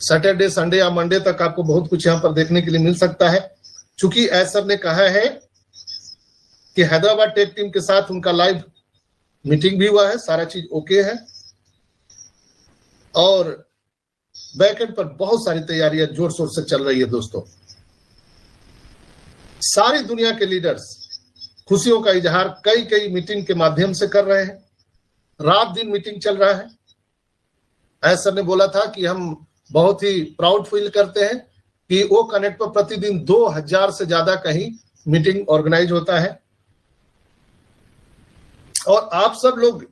Saturday, Sunday या Monday तक आपको बहुत कुछ यहाँ पर देखने के लिए मिल सकता है। चूंकि एस सर ने कहा है कि हैदराबाद टेक टीम के साथ उनका लाइव मीटिंग भी हुआ है, सारा चीज ओके है और बैकएंड पर बहुत सारी तैयारियां जोर शोर से चल रही है। दोस्तों, सारी दुनिया के लीडर्स खुशियों का इजहार कई कई मीटिंग के माध्यम से कर रहे हैं, रात दिन मीटिंग चल रहा है। एस सर ने बोला था कि हम बहुत ही प्राउड फील करते हैं कि वो कनेक्ट पर प्रतिदिन 2000 से ज्यादा कहीं मीटिंग ऑर्गेनाइज होता है और आप सब लोग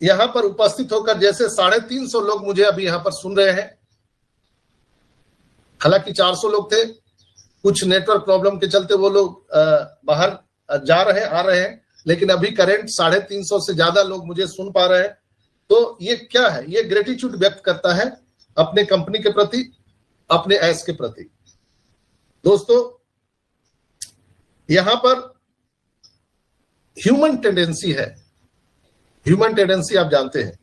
यहां पर उपस्थित होकर, जैसे 350 लोग मुझे अभी यहां पर सुन रहे हैं, हालांकि 400 लोग थे, कुछ नेटवर्क प्रॉब्लम के चलते वो लोग बाहर जा रहे हैं, आ रहे हैं, लेकिन अभी करंट 350 से ज्यादा लोग मुझे सुन पा रहे हैं। तो ये क्या है? ये ग्रेटिट्यूड व्यक्त करता है अपने कंपनी के प्रति, अपने एस के प्रति। दोस्तों, यहां पर ह्यूमन टेंडेंसी है, ह्यूमन टेंडेंसी आप जानते हैं,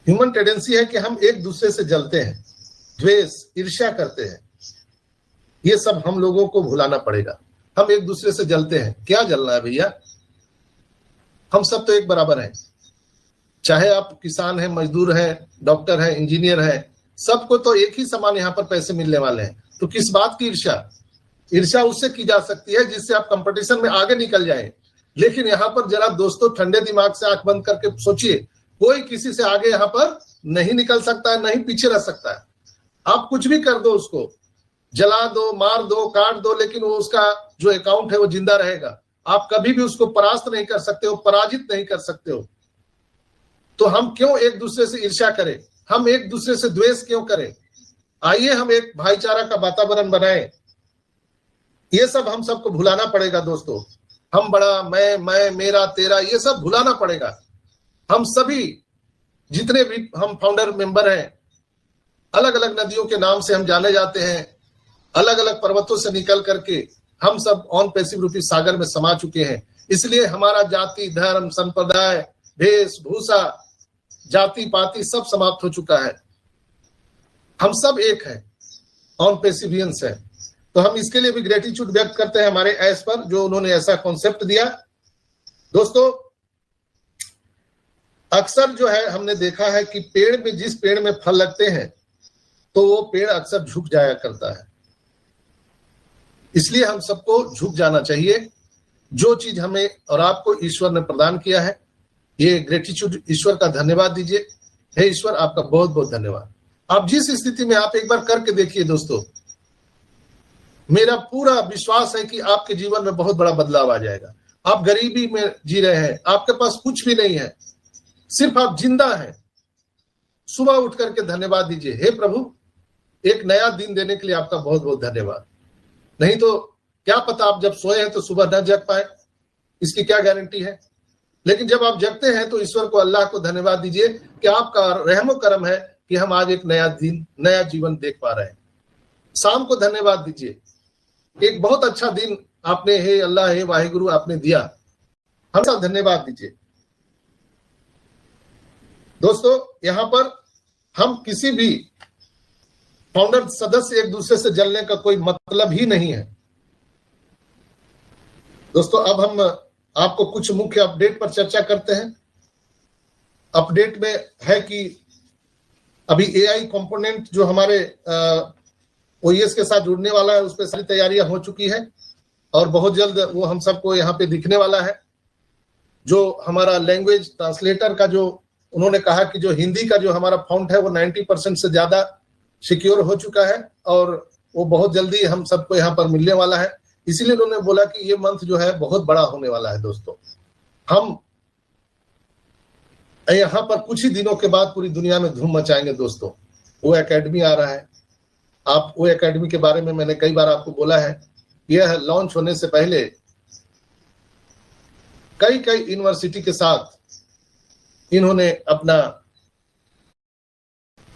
ह्यूमन टेंडेंसी है कि हम एक दूसरे से जलते हैं, द्वेष, ईर्ष्या करते हैं। ये सब हम लोगों को भुलाना पड़ेगा। हम एक दूसरे से जलते हैं, क्या जलना है भैया? हम सब तो एक बराबर हैं, चाहे आप किसान हैं, मजदूर हैं, डॉक्टर हैं, इंजीनियर हैं, सबको तो एक ही समान यहाँ पर पैसे मिलने वाले हैं। तो किस बात की ईर्ष्या? ईर्ष्या उससे की जा सकती है जिससे आप कंपटीशन में आगे निकल जाएं। लेकिन यहाँ पर जरा दोस्तों ठंडे दिमाग से आंख बंद करके सोचिए, कोई किसी से आगे यहाँ पर नहीं निकल सकता है, नहीं पीछे रह सकता है। आप कुछ भी कर दो, उसको जला दो, मार दो, काट दो, लेकिन वो उसका जो अकाउंट है वो जिंदा रहेगा। आप कभी भी उसको परास्त नहीं कर सकते हो, पराजित नहीं कर सकते हो। तो हम क्यों एक दूसरे से ईर्ष्या करें? हम एक दूसरे से द्वेष क्यों करें? आइए हम एक भाईचारा का वातावरण बनाएं। ये सब हम सबको भुलाना पड़ेगा दोस्तों। हम बड़ा, मैं, मेरा, तेरा, ये सब भुलाना पड़ेगा। हम सभी जितने भी हम फाउंडर मेंबर हैं, अलग अलग नदियों के नाम से हम जाने जाते हैं, अलग अलग पर्वतों से निकल करके हम सब ऑन पैसिव रूपी सागर में समा चुके हैं। इसलिए हमारा जाति, धर्म, संप्रदाय, वेशभूषा, जाति पाति सब समाप्त हो चुका है। हम सब एक हैं, ऑन पेसिवियंस है। तो हम इसके लिए भी ग्रेटिट्यूड व्यक्त करते हैं हमारे एस पर, जो उन्होंने ऐसा कॉन्सेप्ट दिया। दोस्तों, अक्सर जो है हमने देखा है कि पेड़ में, जिस पेड़ में फल लगते हैं तो वो पेड़ अक्सर झुक जाया करता है। इसलिए हम सबको झुक जाना चाहिए। जो चीज हमें और आपको ईश्वर ने प्रदान किया है, ये ग्रेटिट्यूड, ईश्वर का धन्यवाद दीजिए। हे ईश्वर, आपका बहुत बहुत धन्यवाद। आप जिस स्थिति में, आप एक बार करके देखिए दोस्तों, मेरा पूरा विश्वास है कि आपके जीवन में बहुत बड़ा बदलाव आ जाएगा। आप गरीबी में जी रहे हैं, आपके पास कुछ भी नहीं है, सिर्फ आप जिंदा हैं। सुबह उठ करके धन्यवाद दीजिए, हे प्रभु, एक नया दिन देने के लिए आपका बहुत बहुत धन्यवाद। नहीं तो क्या पता आप जब सोए हैं तो सुबह न जग पाए, इसकी क्या गारंटी है? लेकिन जब आप जगते हैं तो ईश्वर को, अल्लाह को धन्यवाद दीजिए कि आपका रहमो करम है कि हम आज एक नया दिन, नया जीवन देख पा रहे हैं। शाम को धन्यवाद दीजिए, एक बहुत अच्छा दिन आपने, हे अल्लाह, हे वाहिगुरु, आपने दिया। हम सब धन्यवाद दीजिए। दोस्तों, यहाँ पर हम किसी भी फाउंडर सदस्य एक दूसरे से जलने का कोई मतलब ही नहीं है। दोस्तों, अब हम आपको कुछ मुख्य अपडेट पर चर्चा करते हैं। अपडेट में है कि अभी एआई कंपोनेंट जो हमारे ओईएस के साथ जुड़ने वाला है, उस पर सारी तैयारियां हो चुकी है और बहुत जल्द वो हम सबको यहाँ पे दिखने वाला है। जो हमारा लैंग्वेज ट्रांसलेटर का, जो उन्होंने कहा कि जो हिंदी का जो हमारा फॉन्ट है वो 90% से ज्यादा सिक्योर हो चुका है और वो बहुत जल्दी हम सबको यहाँ पर मिलने वाला है। इसीलिए उन्होंने बोला कि ये मंथ जो है बहुत बड़ा होने वाला है। दोस्तों, हम यहाँ पर कुछ ही दिनों के बाद पूरी दुनिया में धूम मचाएंगे। दोस्तों, वो एकेडमी आ रहा है। आप वो एकेडमी के बारे में मैंने कई बार आपको बोला है। यह लॉन्च होने से पहले कई यूनिवर्सिटी के साथ इन्होंने अपना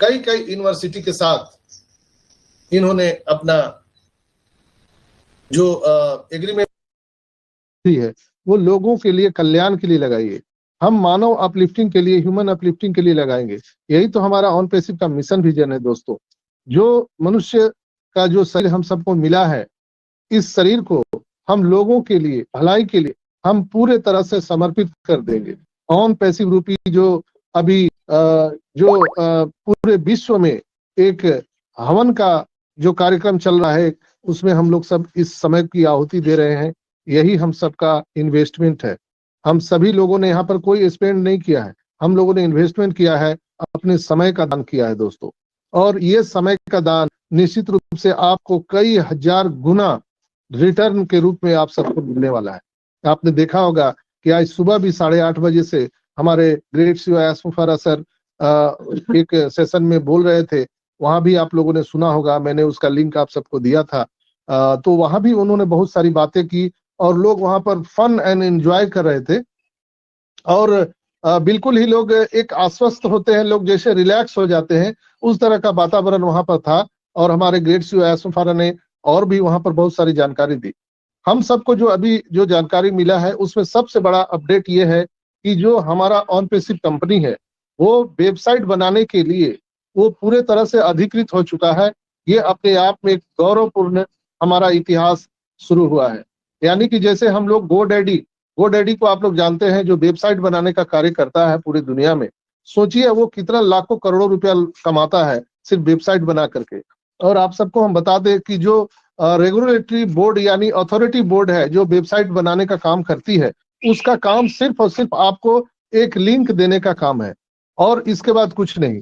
कई कई यूनिवर्सिटी के साथ इन्होंने अपना जो एग्रीमेंट है वो लोगों के लिए, कल्याण के लिए लगाइए। हम मानव अपलिफ्टिंग के लिए, ह्यूमन अपलिफ्टिंग के लिए लगाएंगे। यही तो हमारा ऑन पैसिव का मिशन विजन है दोस्तों। जो मनुष्य का जो शरीर हम सबको मिला है, इस शरीर को हम लोगों के लिए, भलाई के लिए हम पूरे तरह से समर्पित कर देंगे। ऑन पैसिव रूपी जो अभी पूरे विश्व में एक हवन का जो कार्यक्रम चल रहा है, उसमें हम लोग सब इस समय की आहुति दे रहे हैं। यही हम सबका इन्वेस्टमेंट है। हम सभी लोगों ने यहाँ पर कोई स्पेंड नहीं किया है, हम लोगों ने इन्वेस्टमेंट किया है, अपने समय का दान किया है दोस्तों। और ये समय का दान निश्चित रूप से आपको कई हजार गुना रिटर्न के रूप में आप सबको मिलने वाला है। आपने देखा होगा कि आज सुबह भी 8:30 बजे से हमारे ग्रेट शिव एस्मुफारा सर एक सेशन में बोल रहे थे, वहां भी आप लोगों ने सुना होगा, मैंने उसका लिंक आप सबको दिया था। तो वहां भी उन्होंने बहुत सारी बातें की और लोग वहां पर फन एंड एंजॉय कर रहे थे। और बिल्कुल ही लोग एक आश्वस्त होते हैं, लोग जैसे रिलैक्स हो जाते हैं, उस तरह का वातावरण वहां पर था। और हमारे ग्रेट शिव एस्मुफारा ने और भी वहां पर बहुत सारी जानकारी दी। हम सबको जो अभी जो जानकारी मिला है, उसमें सबसे बड़ा अपडेट ये है कि जो हमारा ऑन पैसिव कंपनी है, वो वेबसाइट बनाने के लिए वो पूरे तरह से अधिकृत हो चुका है। ये अपने आप में एक गौरवपूर्ण हमारा इतिहास शुरू हुआ है। यानी कि जैसे हम लोग गोडैडी को आप लोग जानते हैं, जो वेबसाइट बनाने का कार्य करता है पूरी दुनिया में। सोचिए वो कितना लाखों करोड़ों रुपया कमाता है सिर्फ वेबसाइट बना करके। और आप सबको हम बता दें कि जो रेगुलेटरी बोर्ड यानी अथॉरिटी बोर्ड है, जो वेबसाइट बनाने का काम करती है, उसका काम सिर्फ और सिर्फ आपको एक लिंक देने का काम है और इसके बाद कुछ नहीं।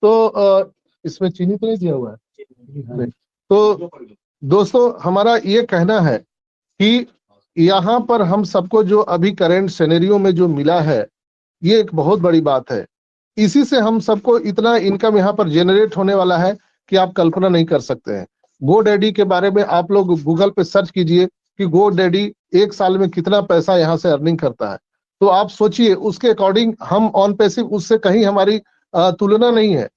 तो इसमें चीनी तो नहीं दिया हुआ है। तो दोस्तों हमारा ये कहना है कि यहाँ पर हम सबको जो अभी करंट सिनेरियो में जो मिला है, ये एक बहुत बड़ी बात है। इसी से हम सबको इतना इनकम यहाँ पर जनरेट होने वाला है कि आप कल्पना नहीं कर सकते हैं। गोडैडी के बारे में आप लोग गूगल पे सर्च कीजिए कि गोडैडी एक साल में कितना पैसा यहाँ से अर्निंग करता है। तो आप सोचिए उसके अकॉर्डिंग हम ऑन पैसिव, उससे कहीं हमारी तुलना नहीं है।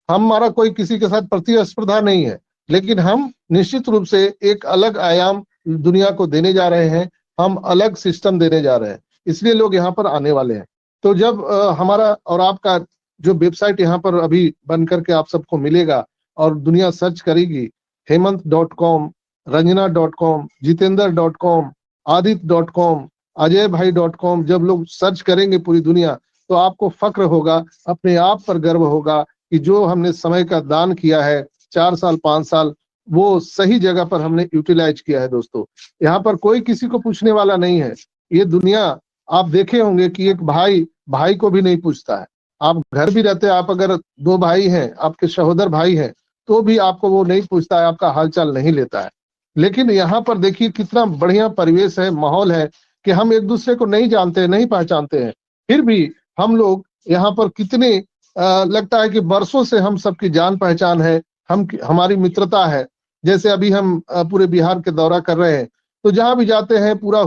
हमारा कोई किसी के साथ प्रतिस्पर्धा नहीं है, लेकिन हम निश्चित रूप से एक अलग आयाम दुनिया को देने जा रहे हैं। हम अलग सिस्टम देने जा रहे हैं, इसलिए लोग यहाँ पर आने वाले हैं। तो जब हमारा और आपका जो वेबसाइट यहाँ पर अभी बन करके आप सबको मिलेगा और दुनिया सर्च करेगी, हेमंत.com, रंजना.com, जितेंद्र.com, आदित्य.com, अजयभाई.com, जब लोग सर्च करेंगे पूरी दुनिया, तो आपको फक्र होगा, अपने आप पर गर्व होगा कि जो हमने समय का दान किया है 4 साल 5 साल, वो सही जगह पर हमने यूटिलाइज किया है। दोस्तों यहाँ पर कोई किसी को पूछने वाला नहीं है। ये दुनिया आप देखे होंगे कि एक भाई को भी नहीं पूछता है। आप घर भी रहते हैं, आप अगर 2 भाई हैं, आपके सहोदर भाई हैं, तो भी आपको वो नहीं पूछता है, आपका हालचाल नहीं लेता है। लेकिन यहाँ पर देखिए कितना बढ़िया परिवेश है, माहौल है कि हम एक दूसरे को नहीं जानते, नहीं पहचानते हैं, फिर भी हम लोग यहाँ पर कितने लगता है कि वर्षों से हम सबकी जान पहचान है, हमारी मित्रता है। जैसे अभी हम पूरे बिहार के दौरा कर रहे हैं, तो जहां भी जाते हैं पूरा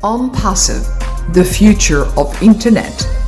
On Passive, the future of internet.